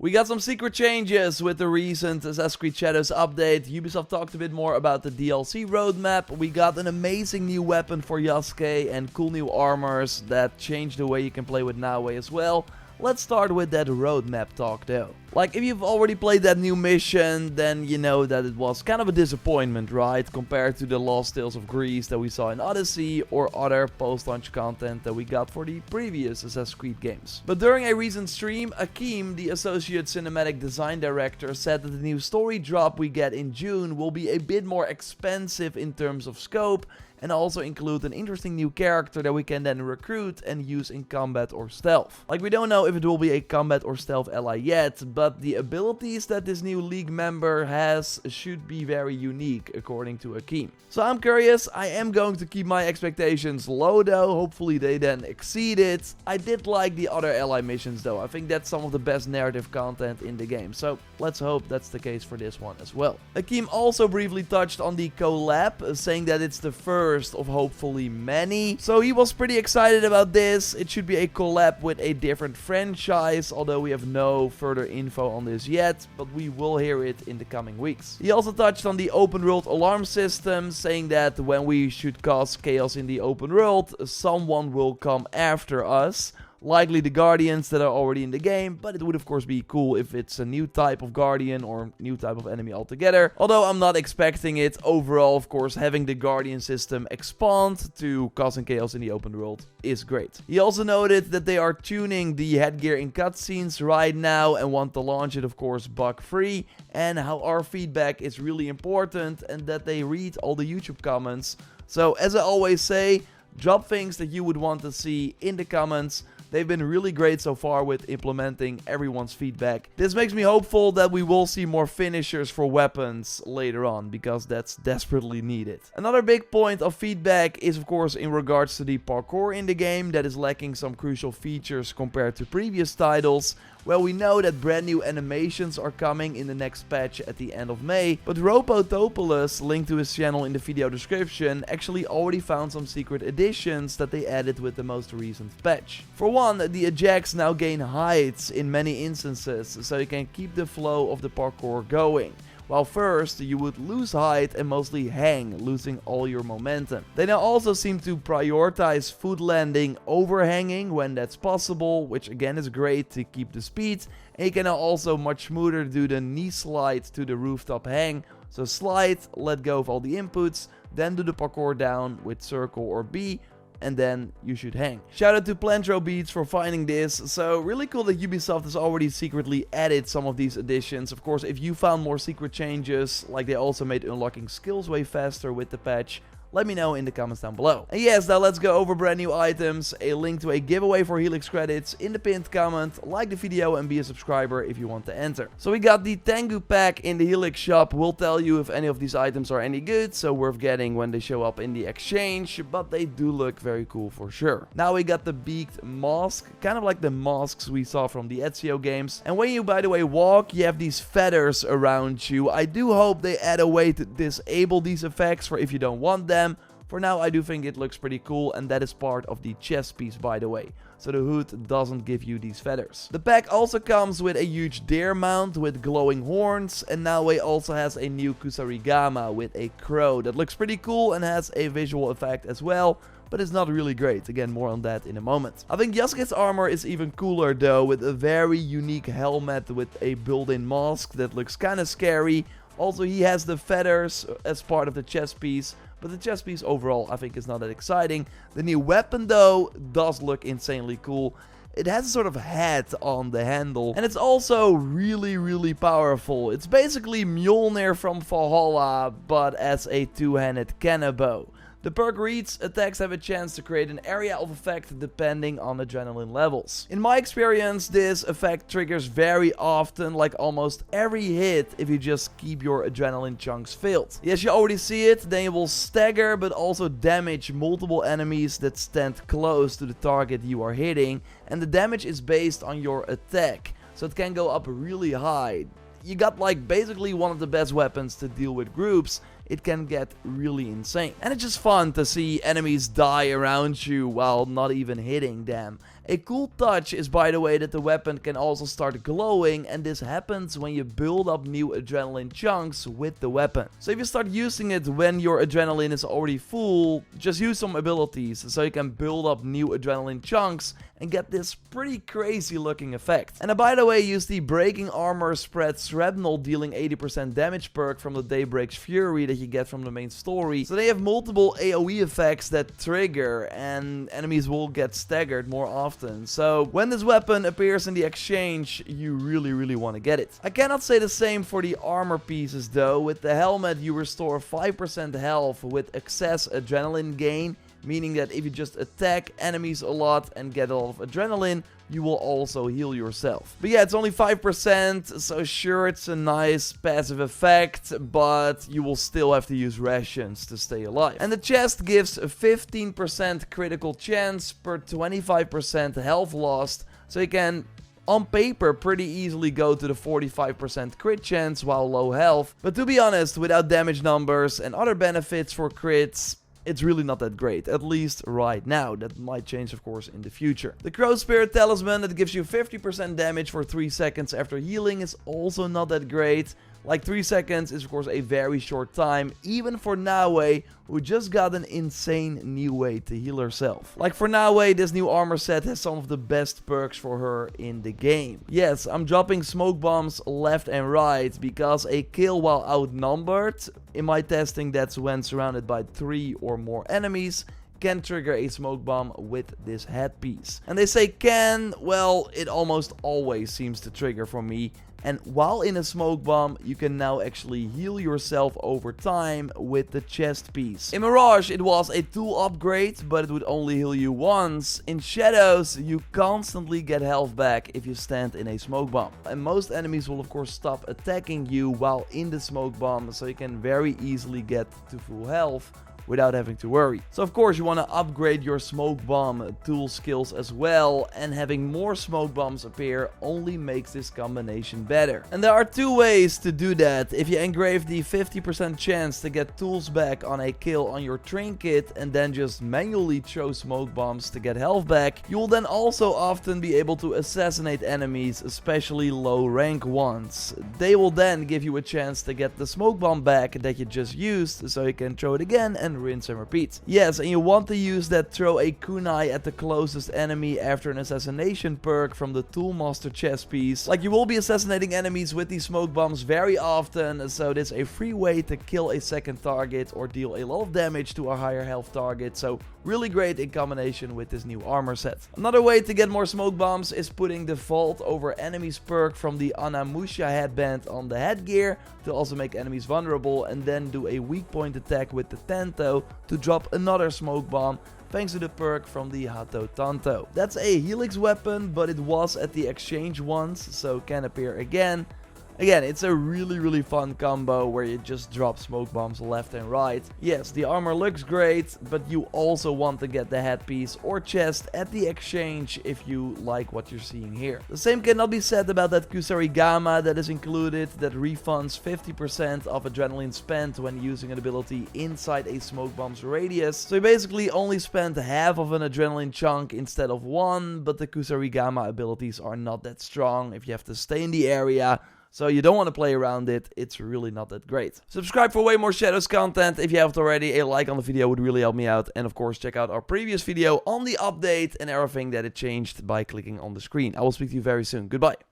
We got some secret changes with the recent Assassin's Creed Shadows update. Ubisoft talked a bit more about the DLC roadmap. We got an amazing new weapon for Yasuke and cool new armors that change the way you can play with Naoe as well. Let's start with that roadmap talk though. Like, if you've already played that new mission, then you know that it was kind of a disappointment, right? Compared to the Lost Tales of Greece that we saw in Odyssey or other post-launch content that we got for the previous Assassin's Creed games. But during a recent stream, Akeem, the Associate Cinematic Design Director, said that the new story drop we get in June will be a bit more expensive in terms of scope, and also include an interesting new character that we can then recruit and use in combat or stealth. Like, we don't know if it will be a combat or stealth ally yet, but the abilities that this new League member has should be very unique, according to Akeem. So I'm curious. I am going to keep my expectations low though, hopefully they then exceed it. I did like the other ally missions though. I think that's some of the best narrative content in the game, so let's hope that's the case for this one as well. Akeem also briefly touched on the collab, saying that it's the first of hopefully many. So he was pretty excited about this. It should be a collab with a different franchise, although we have no further info on this yet, but we will hear it in the coming weeks. He also touched on the open world alarm system, saying that when we should cause chaos in the open world, someone will come after us. Likely the Guardians that are already in the game, but it would of course be cool if it's a new type of Guardian or new type of enemy altogether. Although I'm not expecting it. Overall, of course, having the Guardian system expand to causing chaos in the open world is great. He also noted that they are tuning the headgear in cutscenes right now and want to launch it, of course, bug-free, and how our feedback is really important and that they read all the YouTube comments. So as I always say, drop things that you would want to see in the comments. They've been really great so far with implementing everyone's feedback. This makes me hopeful that we will see more finishers for weapons later on, because that's desperately needed. Another big point of feedback is of course in regards to the parkour in the game that is lacking some crucial features compared to previous titles. Well, we know that brand new animations are coming in the next patch at the end of May, but Robotopoulos, linked to his channel in the video description, actually already found some secret additions that they added with the most recent patch. For one, the Ajax now gain heights in many instances, so you can keep the flow of the parkour going. While first, you would lose height and mostly hang, losing all your momentum. They now also seem to prioritize foot landing over hanging when that's possible, which again is great to keep the speed. And you can now also much smoother do the knee slide to the rooftop hang. So slide, let go of all the inputs, then do the parkour down with circle or B, and then you should hang. Shout out to Plantro Beats for finding this. So really cool that Ubisoft has already secretly added some of these additions. Of course, if you found more secret changes, like they also made unlocking skills way faster with the patch, let me know in the comments down below. And yes, now let's go over brand new items. A link to a giveaway for Helix credits in the pinned comment. Like the video and be a subscriber if you want to enter. So we got the Tengu pack in the Helix shop. We'll tell you if any of these items are any good, so worth getting when they show up in the exchange, but they do look very cool for sure. Now we got the beaked mask, kind of like the masks we saw from the Ezio games. And when you, by the way, walk, you have these feathers around you. I do hope they add a way to disable these effects for if you don't want them. For now, I do think it looks pretty cool, and that is part of the chest piece, by the way. So the hood doesn't give you these feathers. The pack also comes with a huge deer mount with glowing horns, and Naoe also has a new Kusarigama with a crow that looks pretty cool and has a visual effect as well, but it's not really great. Again, more on that in a moment. I think Yasuke's armor is even cooler though, with a very unique helmet with a built-in mask that looks kind of scary. Also, he has the feathers as part of the chest piece, but the chest piece overall I think is not that exciting. The new weapon though does look insanely cool. It has a sort of hat on the handle, and it's also really powerful. It's basically Mjolnir from Valhalla, but as a two-handed cannonbow. The perk reads, attacks have a chance to create an area of effect depending on adrenaline levels. In my experience, this effect triggers very often, like almost every hit, if you just keep your adrenaline chunks filled. Yes, you already see it, then you will stagger but also damage multiple enemies that stand close to the target you are hitting, and the damage is based on your attack, so it can go up really high. You got like basically one of the best weapons to deal with groups. it can get really insane. And it's just fun to see enemies die around you while not even hitting them. A cool touch is, by the way, that the weapon can also start glowing, and this happens when you build up new adrenaline chunks with the weapon. So if you start using it when your adrenaline is already full, just use some abilities so you can build up new adrenaline chunks and get this pretty crazy looking effect. And by the way, use the Breaking Armor Spread Shrapnel dealing 80% damage perk from the Daybreak's Fury that you get from the main story. So they have multiple AoE effects that trigger, and enemies will get staggered more often. So when this weapon appears in the exchange, you really want to get it. I cannot say the same for the armor pieces though. With the helmet, you restore 5% health with excess adrenaline gain, meaning that if you just attack enemies a lot and get a lot of adrenaline, you will also heal yourself. But yeah, it's only 5%, so sure, it's a nice passive effect, but you will still have to use rations to stay alive. And the chest gives a 15% critical chance per 25% health lost, so you can, on paper, pretty easily go to the 45% crit chance while low health. But to be honest, without damage numbers and other benefits for crits, it's really not that great, at least right now. That might change, of course, in the future. The Crow Spirit Talisman that gives you 50% damage for 3 seconds after healing is also not that great. Like 3 seconds is of course a very short time, even for Naoe, who just got an insane new way to heal herself. Like for Naoe, this new armor set has some of the best perks for her in the game. Yes, I'm dropping smoke bombs left and right, because a kill while outnumbered, in my testing that's when surrounded by 3 or more enemies, can trigger a smoke bomb with this headpiece. And they say can, well, it almost always seems to trigger for me. And while in a smoke bomb, you can now actually heal yourself over time with the chest piece. In Mirage, it was a tool upgrade, but it would only heal you once. In Shadows, you constantly get health back if you stand in a smoke bomb. And most enemies will of course stop attacking you while in the smoke bomb, so you can very easily get to full health without having to worry. So of course you want to upgrade your smoke bomb tool skills as well, and having more smoke bombs appear only makes this combination better. And there are 2 ways to do that. If you engrave the 50% chance to get tools back on a kill on your trinket and then just manually throw smoke bombs to get health back, you will then also often be able to assassinate enemies, especially low rank ones. They will then give you a chance to get the smoke bomb back that you just used, so you can throw it again and rinse and repeat. Yes, and you want to use that throw a kunai at the closest enemy after an assassination perk from the Toolmaster chest piece. Like, you will be assassinating enemies with these smoke bombs very often, so this is a free way to kill a second target or deal a lot of damage to a higher health target, so really great in combination with this new armor set. Another way to get more smoke bombs is putting the Vault over enemies perk from the Anamusha headband on the headgear to also make enemies vulnerable, and then do a weak point attack with the Tento to drop another smoke bomb thanks to the perk from the Hato Tanto. That's a Helix weapon, but it was at the exchange once, so can appear again. Again, it's a really fun combo where you just drop smoke bombs left and right. Yes, the armor looks great, but you also want to get the headpiece or chest at the exchange if you like what you're seeing here. The same cannot be said about that Kusarigama that is included, that refunds 50% of adrenaline spent when using an ability inside a smoke bomb's radius. So you basically only spend half of an adrenaline chunk instead of one, but the Kusarigama abilities are not that strong if you have to stay in the area. So you don't want to play around it, it's really not that great. Subscribe for way more Shadows content if you haven't already. A like on the video would really help me out. And of course, check out our previous video on the update and everything that it changed by clicking on the screen. I will speak to you very soon. Goodbye.